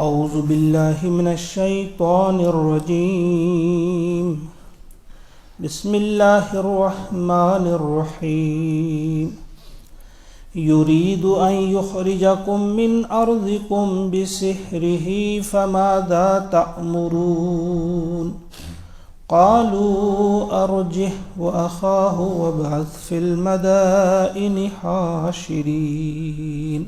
اعوذ باللہ من الشیطان الرجیم بسم اللہ الرحمن الرحیم یرید ان یخرجکم من ارضکم بسحرہ فماذا تأمرون قالوا ارجه واخاه وابعث في المدائن حاشرين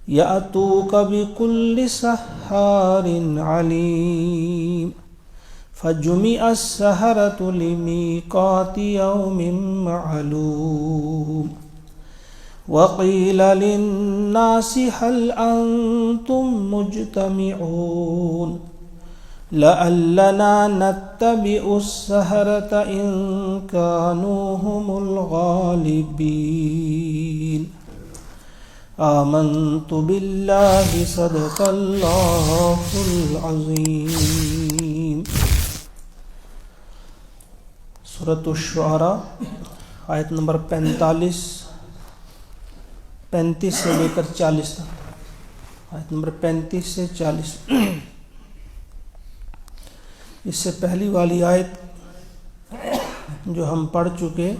يأتوك بكل سحار عليم فجمع السحرة لميقات يوم معلوم وقيل للناس هل أنتم مجتمعون لعلنا نتبع السحرة إن كانوا هم الغالبين آمنت بالله صدق الله العظيم سورۃ الشعراء آیت نمبر 35 سے لے کر 40 تک. آیت نمبر 35 سے 40. اس سے پہلی والی آیت جو ہم پڑھ چکے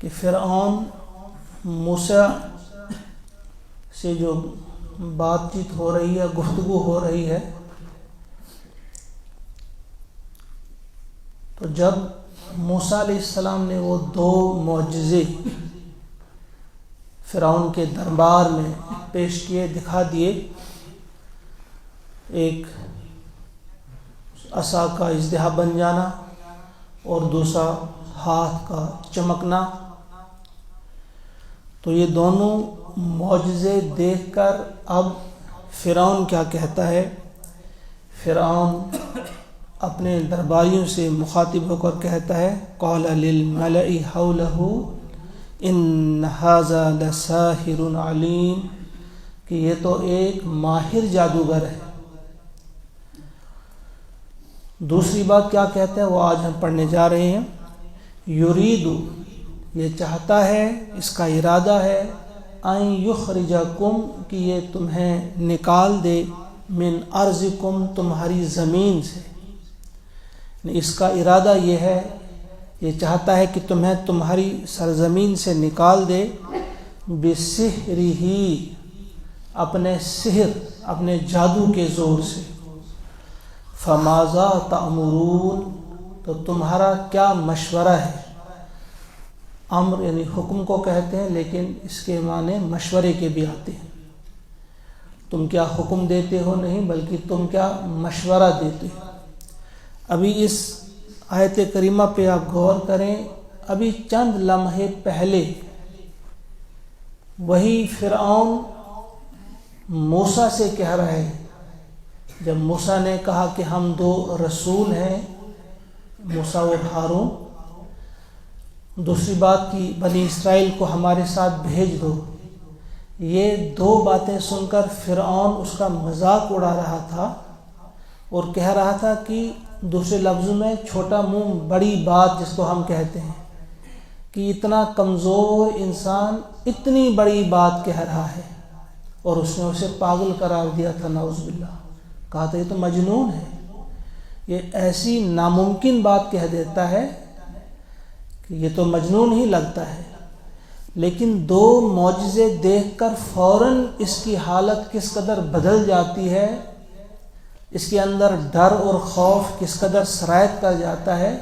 کہ فرعون موسیٰ سے جو بات چیت ہو رہی ہے، گفتگو ہو رہی ہے، تو جب موسیٰ علیہ السلام نے وہ 2 معجزے فرعون کے دربار میں پیش کیے، دکھا دیے، ایک عصا کا اژدہا بن جانا اور دوسرا ہاتھ کا چمکنا، تو یہ دونوں معجزے دیکھ کر اب فرعون کیا کہتا ہے؟ فرعون اپنے درباریوں سے مخاطب ہو کر کہتا ہے قال للملئ حولہ ان ھذا لساحر علیم، کہ یہ تو ایک ماہر جادوگر ہے. دوسری بات کیا کہتا ہے وہ آج ہم پڑھنے جا رہے ہیں. یرید، یہ چاہتا ہے، اس کا ارادہ ہے، ان یخرجکم، کہ یہ تمہیں نکال دے، من ارضکم، تمہاری زمین سے. اس کا ارادہ یہ ہے، یہ چاہتا ہے کہ تمہیں تمہاری سرزمین سے نکال دے، بسحرہ، اپنے سحر، اپنے جادو کے زور سے. فماذا تأمرون، تو تمہارا کیا مشورہ ہے؟ امر یعنی حکم کو کہتے ہیں، لیکن اس کے معنی مشورے کے بھی آتے ہیں. تم کیا حکم دیتے ہو؟ نہیں، بلکہ تم کیا مشورہ دیتے ہو. ابھی اس آیت کریمہ پہ آپ غور کریں. ابھی چند لمحے پہلے وہی فرعون موسیٰ سے کہہ رہا ہے، جب موسیٰ نے کہا کہ ہم 2 رسول ہیں، موسیٰ و ہارون، دوسری بات کی بنی اسرائیل کو ہمارے ساتھ بھیج دو. یہ 2 باتیں سن کر فرعون اس کا مذاق اڑا رہا تھا اور کہہ رہا تھا کہ دوسرے لفظوں میں چھوٹا منہ بڑی بات جس کو ہم کہتے ہیں، کہ اتنا کمزور انسان اتنی بڑی بات کہہ رہا ہے. اور اس نے اسے پاگل قرار دیا تھا، نعوذ باللہ. کہا تھا یہ تو مجنون ہے، یہ ایسی ناممکن بات کہہ دیتا ہے کہ یہ تو مجنون ہی لگتا ہے. لیکن 2 معجزے دیکھ کر فوراً اس کی حالت کس قدر بدل جاتی ہے، اس کے اندر ڈر اور خوف کس قدر سرایت کر جاتا ہے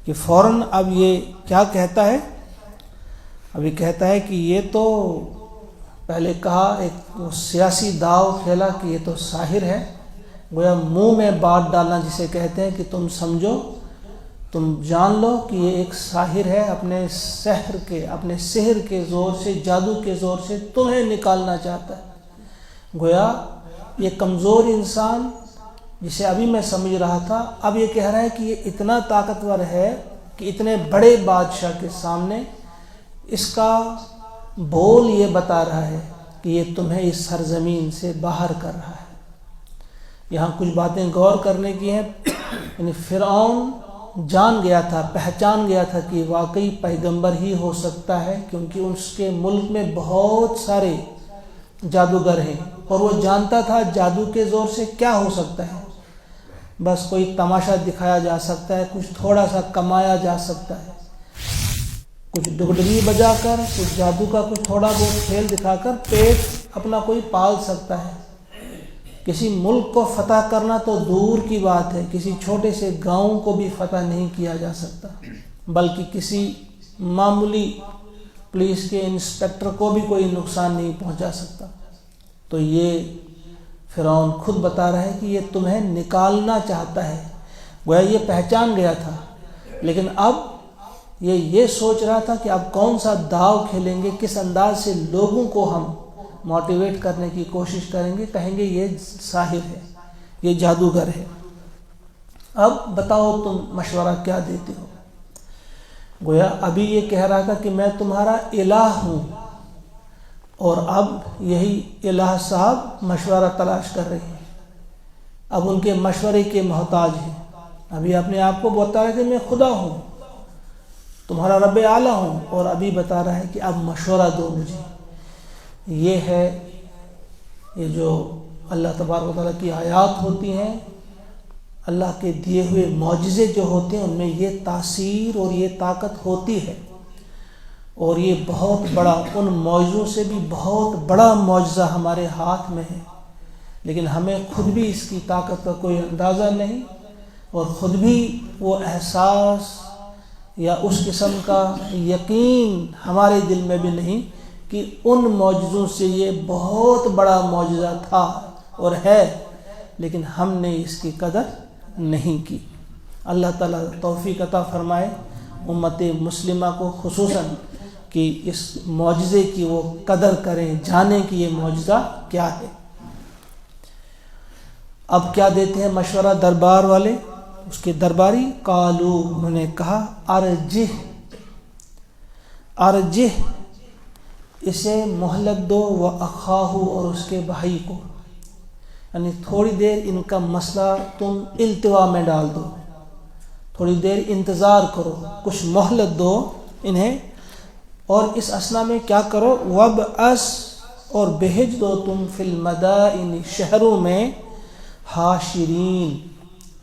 کہ فوراً اب یہ کیا کہتا ہے؟ ابھی کہتا ہے کہ یہ تو پہلے کہا، ایک سیاسی داؤ کھیلا کہ یہ تو ساحر ہے، گویا منہ میں بات ڈالنا جسے کہتے ہیں کہ تم سمجھو، تم جان لو کہ یہ ایک ساحر ہے، اپنے سحر کے زور سے، جادو کے زور سے تمہیں نکالنا چاہتا ہے. گویا یہ کمزور انسان جسے ابھی میں سمجھ رہا تھا، اب یہ کہہ رہا ہے کہ یہ اتنا طاقتور ہے کہ اتنے بڑے بادشاہ کے سامنے اس کا بول یہ بتا رہا ہے کہ یہ تمہیں اس سرزمین سے باہر کر رہا ہے. یہاں کچھ باتیں غور کرنے کی ہیں. یعنی فرعون جان گیا تھا، پہچان گیا تھا کہ واقعی پیغمبر ہی ہو سکتا ہے، کیونکہ اس کے ملک میں بہت سارے جادوگر ہیں، اور وہ جانتا تھا جادو کے زور سے کیا ہو سکتا ہے، بس کوئی تماشا دکھایا جا سکتا ہے، کچھ تھوڑا سا کمایا جا سکتا ہے، کچھ ڈگڈگی بجا کر، کچھ جادو کا کچھ تھوڑا بہت کھیل دکھا کر پیٹ اپنا کوئی پال سکتا ہے۔ کسی ملک کو فتح کرنا تو دور کی بات ہے، کسی چھوٹے سے گاؤں کو بھی فتح نہیں کیا جا سکتا، بلکہ کسی معمولی پولیس کے انسپکٹر کو بھی کوئی نقصان نہیں پہنچا سکتا۔ تو یہ فرعون خود بتا رہا ہے کہ یہ تمہیں نکالنا چاہتا ہے، گویا یہ پہچان گیا تھا، لیکن اب یہ سوچ رہا تھا کہ اب کون سا داؤ کھیلیں گے، کس انداز سے لوگوں کو ہم موٹیویٹ کرنے کی کوشش کریں گے، کہیں گے یہ ساحر ہے، یہ جادوگر ہے۔ اب بتاؤ تم مشورہ کیا دیتے ہو؟ گویا ابھی یہ کہہ رہا تھا کہ میں تمہارا الہ ہوں، اور اب یہی الہ صاحب مشورہ تلاش کر رہے ہیں، اب ان کے مشورے کے محتاج ہیں۔ ابھی اپنے آپ کو بتا رہے تھے میں خدا ہوں، تمہارا رب اعلیٰ ہوں، اور ابھی بتا رہا ہے کہ اب مشورہ دو مجھے۔ یہ ہے یہ جو اللہ تبارک و تعالیٰ کی آیات ہوتی ہیں، اللہ کے دیے ہوئے معجزے جو ہوتے ہیں، ان میں یہ تاثیر اور یہ طاقت ہوتی ہے، اور یہ بہت بڑا، ان معجزوں سے بھی بہت بڑا معجزہ ہمارے ہاتھ میں ہے، لیکن ہمیں خود بھی اس کی طاقت کا کوئی اندازہ نہیں، اور خود بھی وہ احساس یا اس قسم کا یقین ہمارے دل میں بھی نہیں کہ ان معجزوں سے یہ بہت بڑا معجزہ تھا اور ہے، لیکن ہم نے اس کی قدر نہیں کی۔ اللہ تعالیٰ توفیق عطا فرمائے امت مسلمہ کو خصوصاً کہ اس معجزے کی وہ قدر کریں، جانیں کہ یہ معجزہ کیا ہے۔ اب کیا دیتے ہیں مشورہ دربار والے، اس کے درباری؟ قالو، انہوں نے کہا ارجہ، اسے مہلت دو، و اخاہ، اور اس کے بھائی کو، یعنی تھوڑی دیر ان کا مسئلہ تم التوا میں ڈال دو، تھوڑی دیر انتظار کرو، کچھ مہلت دو انہیں، اور اس اثنا میں کیا کرو؟ وَبْعَثْ، اور بھیج دو تم، فی المدائن، شہروں میں، حاشرین،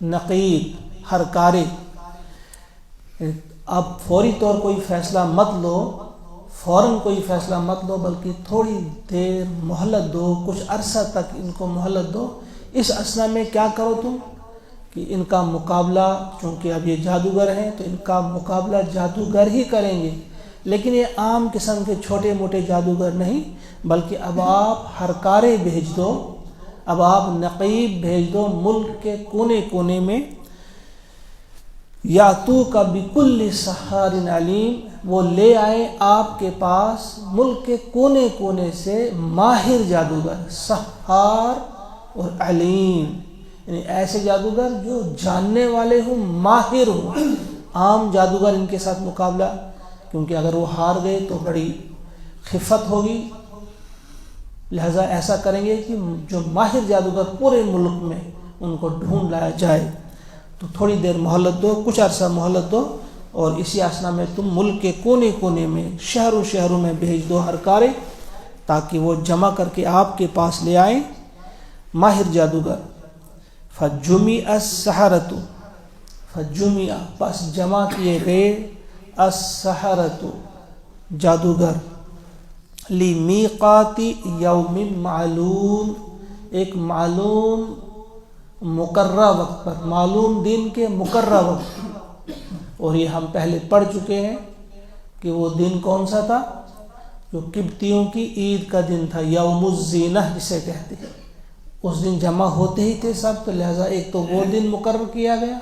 نقیب، ہرکارے۔ اب فوری طور کوئی فیصلہ مت لو، فوراً کوئی فیصلہ مت لو، بلکہ تھوڑی دیر مہلت دو، کچھ عرصہ تک ان کو مہلت دو۔ اس اثنا میں کیا کرو تم کہ ان کا مقابلہ، چونکہ اب یہ جادوگر ہیں تو ان کا مقابلہ جادوگر ہی کریں گے، لیکن یہ عام قسم کے چھوٹے موٹے جادوگر نہیں، بلکہ اب آپ ہرکارے بھیج دو، اب آپ نقیب بھیج دو ملک کے کونے کونے میں، یاتوک بکل سحار علیم، وہ لے آئے آپ کے پاس ملک کے کونے کونے سے ماہر جادوگر، سحار اور علیم، یعنی ایسے جادوگر جو جاننے والے ہوں، ماہر ہوں۔ عام جادوگر ان کے ساتھ مقابلہ، کیونکہ اگر وہ ہار گئے تو بڑی خفت ہوگی، لہذا ایسا کریں گے کہ جو ماہر جادوگر پورے ملک میں ان کو ڈھونڈ لایا جائے۔ تو تھوڑی دیر مہلت دو، کچھ عرصہ مہلت دو، اور اسی اثنا میں تم ملک کے کونے کونے میں، شہروں میں بھیج دو ہرکارے، تاکہ وہ جمع کر کے آپ کے پاس لے آئیں ماہر جادوگر۔ فجمع السحرۃ، فجمع، پس جمع کیے گئے، السحرۃ، جادوگر، لمیقات یوم معلوم، ایک معلوم مقررہ وقت پر، معلوم دن کے مقررہ وقت۔ اور یہ ہم پہلے پڑھ چکے ہیں کہ وہ دن کون سا تھا، جو قبطیوں کی عید کا دن تھا، یوم الزینہ جسے کہتے ہیں۔ اس دن جمع ہوتے ہی تھے سب، تو لہٰذا ایک تو وہ دن مقرر کیا گیا،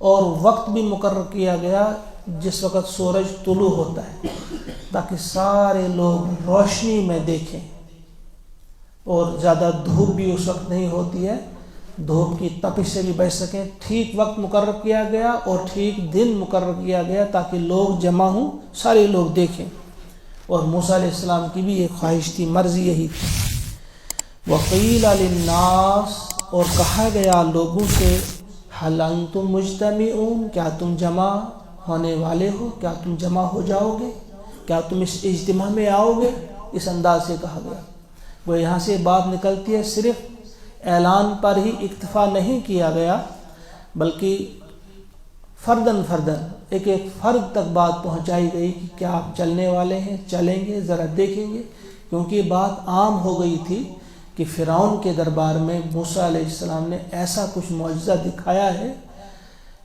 اور وقت بھی مقرر کیا گیا جس وقت سورج طلوع ہوتا ہے، تاکہ سارے لوگ روشنی میں دیکھیں، اور زیادہ دھوپ بھی اس وقت نہیں ہوتی ہے، دھوپ کی تپش سے بھی بچ سکیں۔ ٹھیک وقت مقرر کیا گیا اور ٹھیک دن مقرر کیا گیا تاکہ لوگ جمع ہوں، سارے لوگ دیکھیں۔ اور موسیٰ علیہ السلام کی بھی ایک خواہش تھی، مرضی یہی تھی۔ وَقِيلَ لِلنَّاسِ، اور کہا گیا لوگوں سے، حل انتم مجتمعون، کیا تم جمع ہونے والے ہو، کیا تم جمع ہو جاؤ گے، کیا تم اس اجتماع میں آؤ گے، اس انداز سے کہا گیا۔ وہ یہاں سے بات نکلتی ہے صرف اعلان پر ہی اکتفا نہیں کیا گیا، بلکہ فرداً ایک فرد تک بات پہنچائی گئی کہ کیا آپ چلنے والے ہیں، چلیں گے، ذرا دیکھیں گے، کیونکہ یہ بات عام ہو گئی تھی کہ فرعون کے دربار میں موسیٰ علیہ السلام نے ایسا کچھ معجزہ دکھایا ہے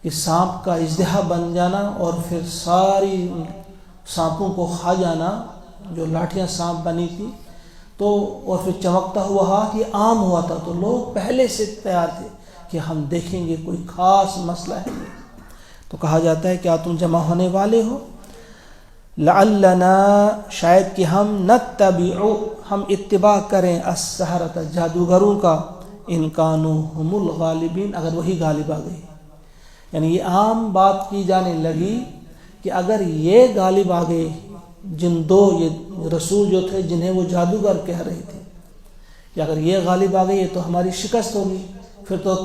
کہ سانپ کا اژدہا بن جانا اور پھر ساری سانپوں کو کھا جانا، جو لاٹھیاں سانپ بنی تھی، تو اور پھر چمکتا ہوا ہاتھ، یہ عام ہوا تھا، تو لوگ پہلے سے تیار تھے کہ ہم دیکھیں گے، کوئی خاص مسئلہ ہے۔ تو کہا جاتا ہے کیا تم جمع ہونے والے ہو، لعلنا، شاید کہ ہم نتبع، ہم اتباع کریں، السحرۃ، جادوگروں کا، ان کانوا هم الغالبین، اگر وہی غالب آ گئے۔ یعنی یہ عام بات کی جانے لگی کہ اگر یہ غالب آ گئے، جن دو یہ رسول جو تھے جنہیں وہ جادوگر کہہ رہے تھے، کہ اگر یہ غالب آ گئے تو ہماری شکست ہوگی، پھر تو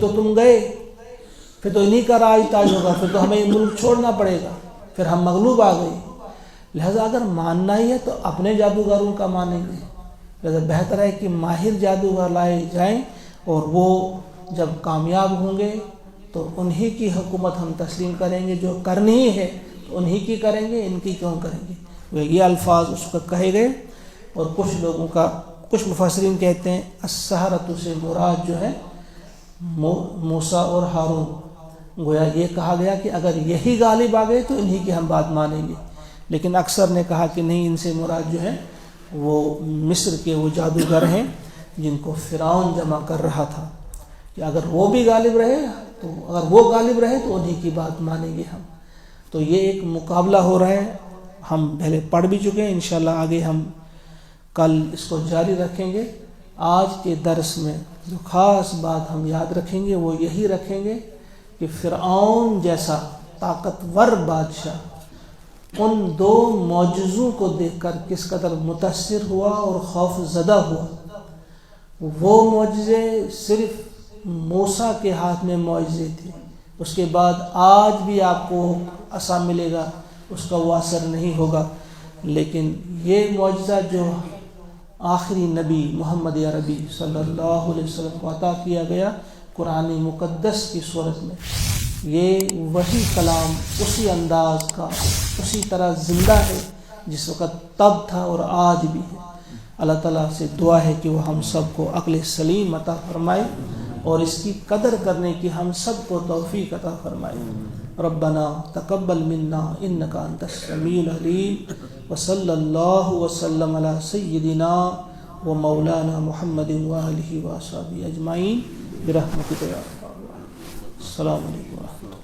تم گئے، پھر تو انہی کا راج تاج ہوگا، پھر تو ہمیں ملک چھوڑنا پڑے گا، پھر ہم مغلوب آ گئے۔ لہذا اگر ماننا ہی ہے تو اپنے جادوگروں کا مانیں گے، لہذا بہتر ہے کہ ماہر جادوگر لائے جائیں، اور وہ جب کامیاب ہوں گے تو انہی کی حکومت ہم تسلیم کریں گے، جو کرنی ہی ہے تو انہی کی کریں گے، ان کی کیوں کریں گے۔ یہ الفاظ اس کو کہے گئے، اور کچھ مفسرین کہتے ہیں السحرۃ سے مراد جو ہے موسیٰ اور ہارون، گویا یہ کہا گیا کہ اگر یہی غالب آ گئے تو انہی کی ہم بات مانیں گے، لیکن اکثر نے کہا کہ نہیں، ان سے مراد جو ہے وہ مصر کے وہ جادوگر ہیں جن کو فرعون جمع کر رہا تھا، کہ اگر وہ بھی غالب رہے تو انہی کی بات مانیں گے ہم۔ تو یہ ایک مقابلہ ہو رہا ہے، ہم پہلے پڑھ بھی چکے ہیں، انشاءاللہ آگے ہم کل اس کو جاری رکھیں گے۔ آج کے درس میں جو خاص بات ہم یاد رکھیں گے وہ یہی رکھیں گے کہ فرعون جیسا طاقتور بادشاہ ان دو معجزوں کو دیکھ کر کس قدر متاثر ہوا اور خوف زدہ ہوا۔ وہ معجزے صرف موسیٰ کے ہاتھ میں معجزے تھے، اس کے بعد آج بھی آپ کو عصا ملے گا، اس کا وہ اثر نہیں ہوگا، لیکن یہ معجزہ جو آخری نبی محمد عربی صلی اللہ علیہ وسلم کو عطا کیا گیا قرآن مقدس کی صورت میں، یہ وہی کلام اسی انداز کا اسی طرح زندہ ہے جس وقت تب تھا اور آج بھی ہے۔ اللہ تعالیٰ سے دعا ہے کہ وہ ہم سب کو عقل سلیم عطا فرمائے اور اس کی قدر کرنے کی ہم سب کو توفیق عطا فرمائے۔ ربنا تقبل منا انک انت السمیع العلیم، وصلی اللہ وسلم علی سیدنا و مولانا محمد وآلہ وصحبہ اجمعین برحمتک یا ارحم الراحمین۔ السلام علیکم ورحمۃ اللہ۔